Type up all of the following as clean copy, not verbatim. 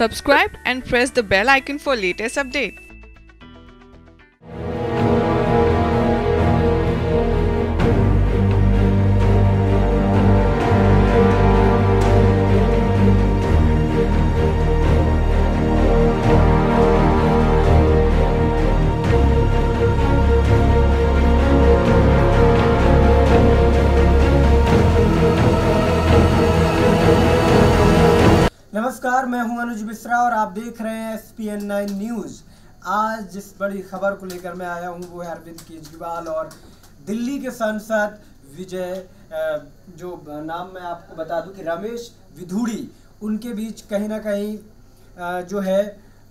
Subscribe and press the bell icon for latest update. नमस्कार, मैं हूं अनुज मिश्रा और आप देख रहे हैं SPN9 न्यूज़। आज जिस बड़ी खबर को लेकर मैं आया हूं वो है अरविंद केजरीवाल और दिल्ली के सांसद विजय, जो नाम मैं आपको बता दूं कि रमेश विधूड़ी, उनके बीच कहीं ना कहीं जो है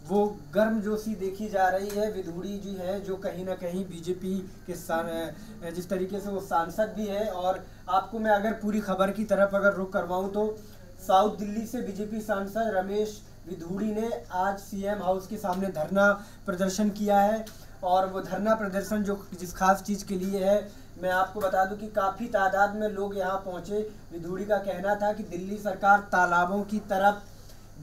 वो गर्मजोशी देखी जा रही है। विधूड़ी जी है जो कहीं ना कहीं बीजेपी के जिस तरीके से वो सांसद भी है। और आपको मैं अगर पूरी खबर की तरफ अगर रुख करवाऊं तो साउथ दिल्ली से बीजेपी सांसद रमेश विधूड़ी ने आज CM हाउस के सामने धरना प्रदर्शन किया है। और वो धरना प्रदर्शन जिस खास चीज़ के लिए है, मैं आपको बता दूं कि काफ़ी तादाद में लोग यहाँ पहुँचे। विधूड़ी का कहना था कि दिल्ली सरकार तालाबों की तरफ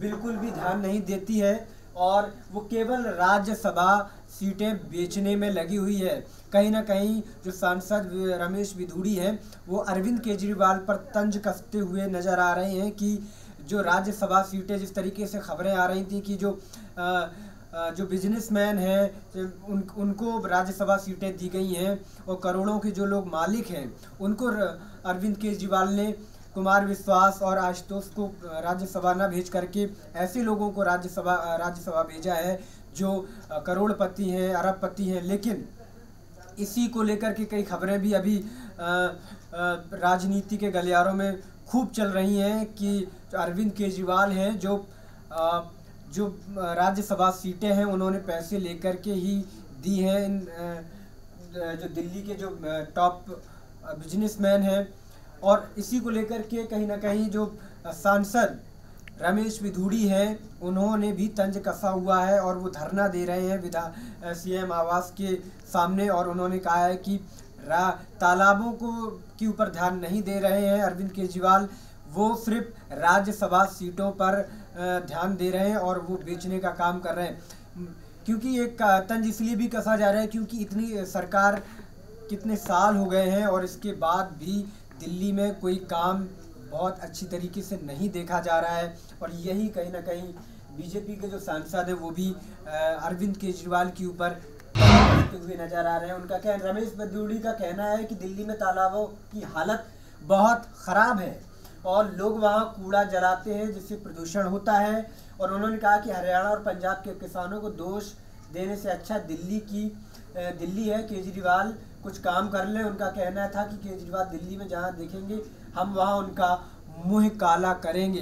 बिल्कुल भी ध्यान नहीं देती है और वो केवल राज्यसभा सीटें बेचने में लगी हुई है। कहीं ना कहीं जो सांसद रमेश विधूड़ी हैं वो अरविंद केजरीवाल पर तंज कसते हुए नज़र आ रहे हैं कि जो राज्यसभा सीटें, जिस तरीके से खबरें आ रही थी कि जो बिजनेसमैन हैं उनको राज्यसभा सीटें दी गई हैं और करोड़ों के जो लोग मालिक हैं उनको अरविंद केजरीवाल ने कुमार विश्वास और आशुतोष को राज्यसभा न भेज करके ऐसे लोगों को राज्यसभा भेजा है जो करोड़पति हैं, अरबपति हैं। लेकिन इसी को लेकर के कई खबरें भी अभी राजनीति के गलियारों में खूब चल रही हैं कि अरविंद केजरीवाल हैं जो राज्यसभा सीटें हैं उन्होंने पैसे लेकर के ही दी हैं। जो दिल्ली के जो टॉप बिजनेसमैन हैं और इसी को लेकर के कहीं ना कहीं जो सांसद रमेश विधूड़ी हैं उन्होंने भी तंज कसा हुआ है और वो धरना दे रहे हैं CM आवास के सामने। और उन्होंने कहा है कि तालाबों के ऊपर ध्यान नहीं दे रहे हैं अरविंद केजरीवाल, वो सिर्फ राज्यसभा सीटों पर ध्यान दे रहे हैं और वो बेचने का काम कर रहे हैं। क्योंकि एक तंज इसलिए भी कसा जा रहा है क्योंकि इतनी सरकार कितने साल हो गए हैं और इसके बाद भी दिल्ली में कोई काम बहुत अच्छी तरीके से नहीं देखा जा रहा है। और यही कहीं ना कहीं बीजेपी के जो सांसद हैं वो भी अरविंद केजरीवाल के ऊपर हुए नजर आ रहे हैं। उनका कहना, रमेश विधूड़ी का कहना है कि दिल्ली में तालाबों की हालत बहुत ख़राब है और लोग वहाँ कूड़ा जलाते हैं जिससे प्रदूषण होता है। और उन्होंने कहा कि हरियाणा और पंजाब के किसानों को दोष देने से अच्छा दिल्ली है, केजरीवाल कुछ काम कर ले। उनका कहना था कि केजरीवाल दिल्ली में जहां देखेंगे हम वहां उनका मुंह काला करेंगे।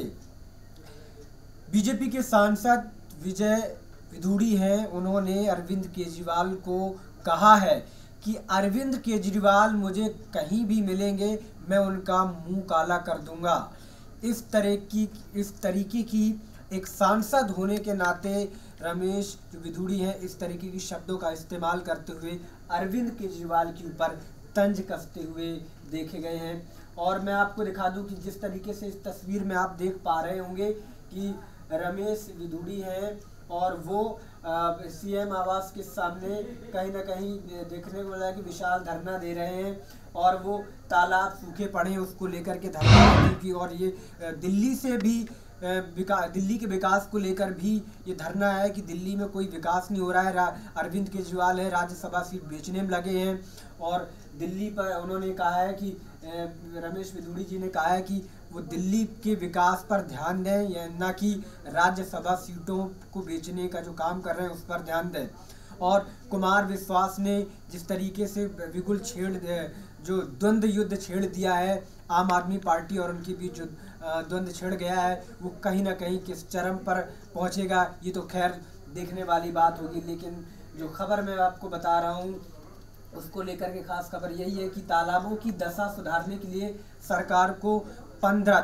बीजेपी के सांसद विजय विधूड़ी हैं, उन्होंने अरविंद केजरीवाल को कहा है कि अरविंद केजरीवाल मुझे कहीं भी मिलेंगे मैं उनका मुंह काला कर दूंगा। इस तरीके की एक सांसद होने के नाते रमेश जो विधूड़ी हैं इस तरीके की शब्दों का इस्तेमाल करते हुए अरविंद केजरीवाल के ऊपर तंज कसते हुए देखे गए हैं। और मैं आपको दिखा दूं कि जिस तरीके से इस तस्वीर में आप देख पा रहे होंगे कि रमेश विधूड़ी हैं और वो CM आवास के सामने कहीं ना कहीं देखने को मिला कि विशाल धरना दे रहे हैं और वो तालाब सूखे पड़े हैं उसको लेकर के धरना देने की। और ये दिल्ली से भी दिल्ली के विकास को लेकर भी ये धरना है कि दिल्ली में कोई विकास नहीं हो रहा है। अरविंद केजरीवाल है राज्यसभा सीट बेचने में लगे हैं और दिल्ली पर उन्होंने कहा है कि रमेश विधूड़ी जी ने कहा है कि वो दिल्ली के विकास पर ध्यान दें या ना कि राज्यसभा सीटों को बेचने का जो काम कर रहे हैं उस पर ध्यान दें। और कुमार विश्वास ने जिस तरीके से बिल्कुल जो द्वंद्व युद्ध छेड़ दिया है आम आदमी पार्टी और उनके बीच जो द्वंद्व छिड़ गया है वो कहीं ना कहीं किस चरम पर पहुंचेगा ये तो खैर देखने वाली बात होगी। लेकिन जो खबर मैं आपको बता रहा हूँ उसको लेकर के खास खबर यही है कि तालाबों की दशा सुधारने के लिए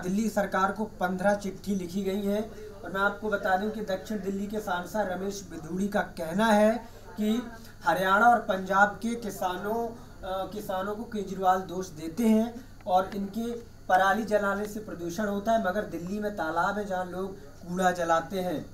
दिल्ली सरकार को 15 चिट्ठी लिखी गई है। और मैं आपको बता दूं कि दक्षिण दिल्ली के सांसद रमेश विधूड़ी का कहना है कि हरियाणा और पंजाब के किसानों को केजरीवाल दोष देते हैं और इनके पराली जलाने से प्रदूषण होता है, मगर दिल्ली में तालाब है जहां लोग कूड़ा जलाते हैं।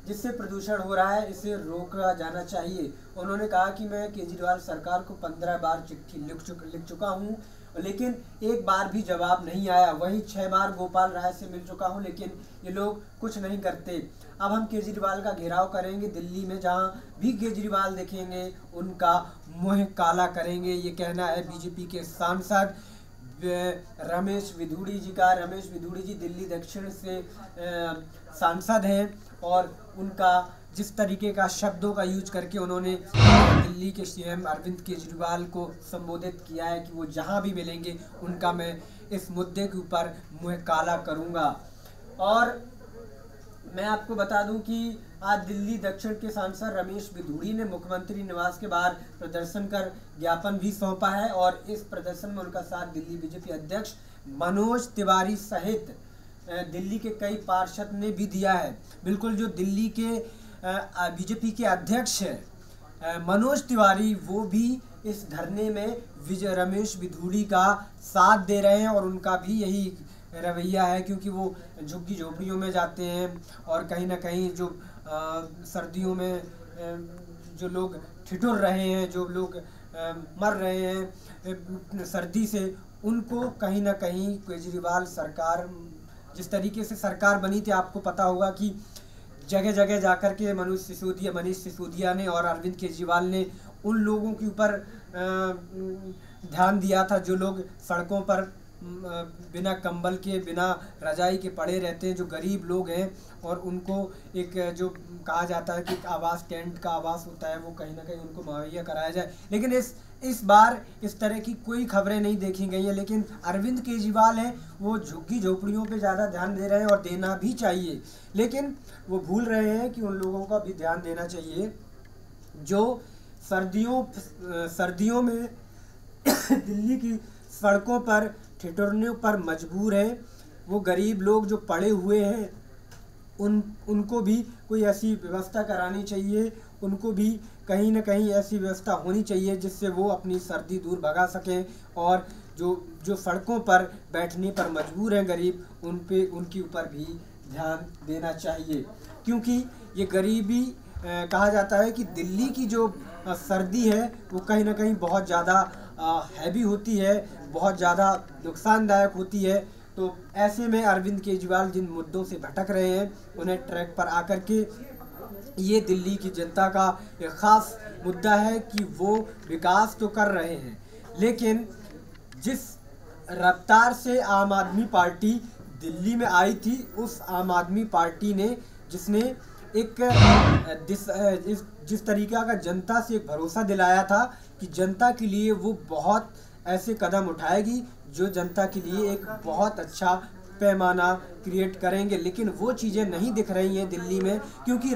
जिससे प्रदूषण हो रहा है इसे रोका जाना चाहिए। उन्होंने कहा कि मैं केजरीवाल सरकार को 15 बार चिट्ठी लिख चुका हूं, लेकिन एक बार भी जवाब नहीं आया। वहीं 6 बार गोपाल राय से मिल चुका हूं, लेकिन ये लोग कुछ नहीं करते। अब हम केजरीवाल का घेराव करेंगे दिल्ली में, जहां भी केजरीवाल देखेंगे उनका मुंह काला करेंगे, ये कहना है बीजेपी के सांसद रमेश विधुड़ी जी का। रमेश विधुड़ी जी दिल्ली दक्षिण से सांसद हैं और उनका जिस तरीके का शब्दों का यूज करके उन्होंने दिल्ली के सीएम अरविंद केजरीवाल को संबोधित किया है कि वो जहां भी मिलेंगे उनका मैं इस मुद्दे के ऊपर मुंह काला करूंगा। और मैं आपको बता दूं कि आज दिल्ली दक्षिण के सांसद रमेश विधुड़ी ने मुख्यमंत्री निवास के बाहर प्रदर्शन कर ज्ञापन भी सौंपा है और इस प्रदर्शन में उनका साथ दिल्ली बीजेपी अध्यक्ष मनोज तिवारी सहित दिल्ली के कई पार्षद ने भी दिया है। बिल्कुल जो दिल्ली के बीजेपी के अध्यक्ष हैं मनोज तिवारी, वो भी इस धरने में रमेश विधुड़ी का साथ दे रहे हैं और उनका भी यही रवैया है, क्योंकि वो झुग्गी झोपड़ियों में जाते हैं और कहीं ना कहीं जो सर्दियों में जो लोग ठिठुर रहे हैं, जो लोग मर रहे हैं सर्दी से, उनको कहीं ना कहीं केजरीवाल सरकार, जिस तरीके से सरकार बनी थी आपको पता होगा कि जगह जगह जाकर के मनीष सिसोदिया ने और अरविंद केजरीवाल ने उन लोगों के ऊपर ध्यान दिया था जो लोग सड़कों पर बिना कंबल के, बिना रजाई के पड़े रहते हैं, जो गरीब लोग हैं, और उनको एक जो कहा जाता है कि एक आवास, टेंट का आवास होता है, वो कहीं ना कहीं उनको मुहैया कराया जाए। लेकिन इस बार इस तरह की कोई खबरें नहीं देखी गई है। लेकिन अरविंद केजरीवाल हैं, वो झुग्गी झोपड़ियों पे ज़्यादा ध्यान दे रहे हैं और देना भी चाहिए, लेकिन वो भूल रहे हैं कि उन लोगों का भी ध्यान देना चाहिए जो सर्दियों में दिल्ली की सड़कों पर ठिठुरने पर मजबूर हैं। वो गरीब लोग जो पड़े हुए हैं उनको भी कोई ऐसी व्यवस्था करानी चाहिए, उनको भी कहीं ना कहीं ऐसी व्यवस्था होनी चाहिए जिससे वो अपनी सर्दी दूर भगा सकें। और जो सड़कों पर बैठने पर मजबूर हैं गरीब, उनके ऊपर भी ध्यान देना चाहिए, क्योंकि ये गरीबी कहा जाता है कि दिल्ली की जो सर्दी है वो कहीं ना कहीं बहुत ज़्यादा हैवी होती है, बहुत ज़्यादा नुकसानदायक होती है। तो ऐसे में अरविंद केजरीवाल जिन मुद्दों से भटक रहे हैं, उन्हें ट्रैक पर आकर के ये दिल्ली की जनता का एक ख़ास मुद्दा है कि वो विकास तो कर रहे हैं, लेकिन जिस रफ्तार से आम आदमी पार्टी दिल्ली में आई थी, उस आम आदमी पार्टी ने जिसने जिस तरीका का जनता से एक भरोसा दिलाया था कि जनता के लिए वो बहुत ऐसे कदम उठाएगी जो जनता के लिए एक बहुत अच्छा पैमाना क्रिएट करेंगे, लेकिन वो चीज़ें नहीं दिख रही हैं दिल्ली में, क्योंकि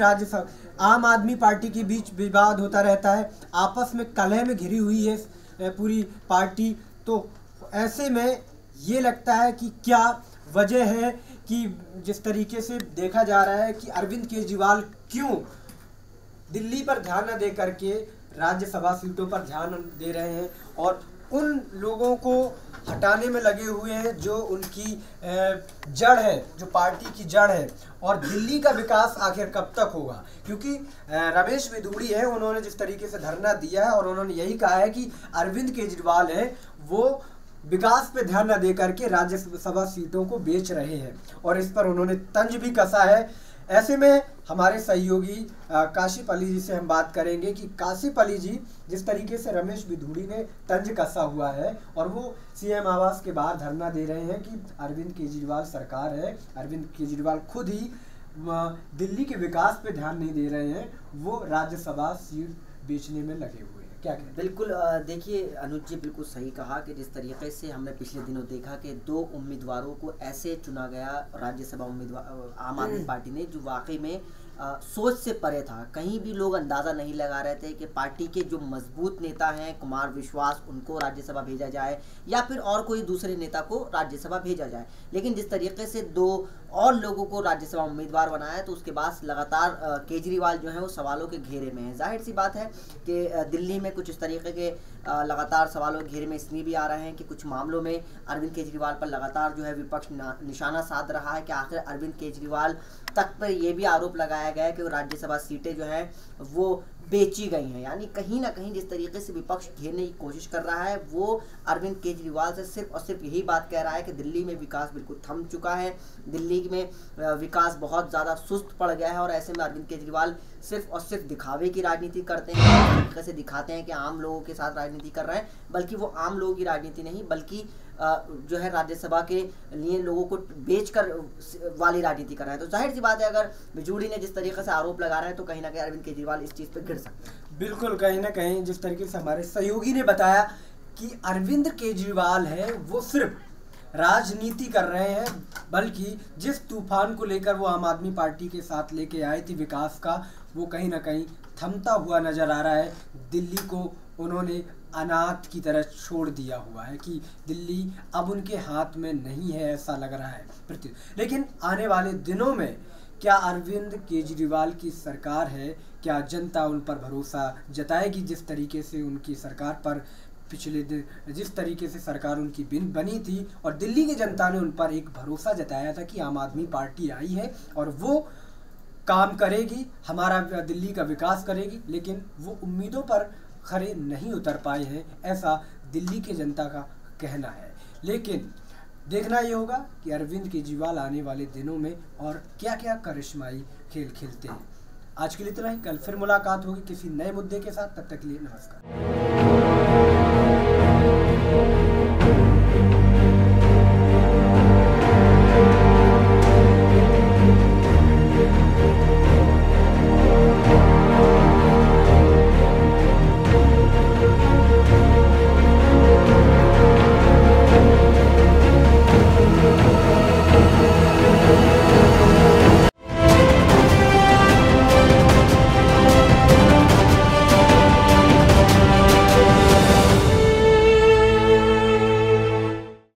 आम आदमी पार्टी के बीच विवाद होता रहता है, आपस में कलह में घिरी हुई है पूरी पार्टी। तो ऐसे में ये लगता है कि क्या वजह है कि जिस तरीके से देखा जा रहा है कि अरविंद केजरीवाल क्यों दिल्ली पर ध्यान न दे करके राज्यसभा सीटों पर ध्यान दे रहे हैं और उन लोगों को हटाने में लगे हुए हैं जो उनकी जड़ है, जो पार्टी की जड़ है। और दिल्ली का विकास आखिर कब तक होगा, क्योंकि रमेश विधुड़ी है, उन्होंने जिस तरीके से धरना दिया है और उन्होंने यही कहा है कि अरविंद केजरीवाल है वो विकास पे ध्यान न दे करके राज्यसभा सीटों को बेच रहे हैं, और इस पर उन्होंने तंज भी कसा है। ऐसे में हमारे सहयोगी काशिफ अली जी से हम बात करेंगे कि काशिफ अली जी, जिस तरीके से रमेश विधुड़ी ने तंज कसा हुआ है और वो सीएम आवास के बाहर धरना दे रहे हैं कि अरविंद केजरीवाल सरकार है, अरविंद केजरीवाल खुद ही दिल्ली के विकास पे ध्यान नहीं दे रहे हैं, वो राज्यसभा सीट बेचने में लगे हुए हैं, क्या कहें? बिल्कुल, देखिए अनुज जी बिल्कुल सही कहा कि जिस तरीके से हमने पिछले दिनों देखा कि 2 उम्मीदवारों को ऐसे चुना गया राज्यसभा उम्मीदवार आम आदमी पार्टी ने, जो वाकई में सोच से परे था। कहीं भी लोग अंदाज़ा नहीं लगा रहे थे कि पार्टी के जो मजबूत नेता हैं कुमार विश्वास, उनको राज्यसभा भेजा जाए या फिर और कोई दूसरे नेता को राज्यसभा भेजा जाए। लेकिन जिस तरीके से 2 और लोगों को राज्यसभा उम्मीदवार बनाया है, तो उसके बाद लगातार केजरीवाल जो है वो सवालों के घेरे में है। जाहिर सी बात है कि दिल्ली में कुछ इस तरीके के लगातार सवालों के घेरे में इसलिए भी आ रहे हैं कि कुछ मामलों में अरविंद केजरीवाल पर लगातार जो है विपक्ष निशाना साध रहा है कि आखिर अरविंद केजरीवाल तक पर यह भी आरोप लगाया गया है कि वो राज्यसभा सीटें जो है वो बेची गई हैं। यानी कहीं ना कहीं जिस तरीके से विपक्ष घेरने की कोशिश कर रहा है वो अरविंद केजरीवाल से सिर्फ और सिर्फ यही बात कह रहा है कि दिल्ली में विकास बिल्कुल थम चुका है, दिल्ली में विकास बहुत ज़्यादा सुस्त पड़ गया है, और ऐसे में अरविंद केजरीवाल सिर्फ और सिर्फ दिखावे की राजनीति करते हैं, तरीके से दिखाते हैं कि आम लोगों के साथ राजनीति कर रहे हैं, बल्कि वो आम लोगों की राजनीति नहीं बल्कि जो है राज्यसभा के लिए लोगों को बेचकर वाली राजनीति कर रहे हैं। तो जाहिर सी बात है अगर बिजूड़ी ने जिस तरीके से आरोप लगा रहे हैं तो कहीं ना कहीं अरविंद केजरीवाल इस चीज़ पे गिर सकते हैं। बिल्कुल, कहीं ना कहीं जिस तरीके से हमारे सहयोगी ने बताया कि अरविंद केजरीवाल है वो सिर्फ राजनीति कर रहे हैं, बल्कि जिस तूफान को लेकर वो आम आदमी पार्टी के साथ लेके आए थे विकास का, वो कहीं ना कहीं थमता हुआ नजर आ रहा है। दिल्ली को उन्होंने अनाथ की तरह छोड़ दिया हुआ है कि दिल्ली अब उनके हाथ में नहीं है, ऐसा लग रहा है प्रति। लेकिन आने वाले दिनों में क्या अरविंद केजरीवाल की सरकार है, क्या जनता उन पर भरोसा जताएगी? जिस तरीके से उनकी सरकार पर पिछले दिन जिस तरीके से सरकार उनकी बनी थी और दिल्ली की जनता ने उन पर एक भरोसा जताया था कि आम आदमी पार्टी आई है और वो काम करेगी, हमारा दिल्ली का विकास करेगी, लेकिन वो उम्मीदों पर खरे नहीं उतर पाए हैं, ऐसा दिल्ली की जनता का कहना है। लेकिन देखना ये होगा कि अरविंद केजरीवाल आने वाले दिनों में और क्या क्या करिश्माई खेल खेलते हैं। आज के लिए इतना ही, कल फिर मुलाकात होगी किसी नए मुद्दे के साथ, तब तक के लिए नमस्कार।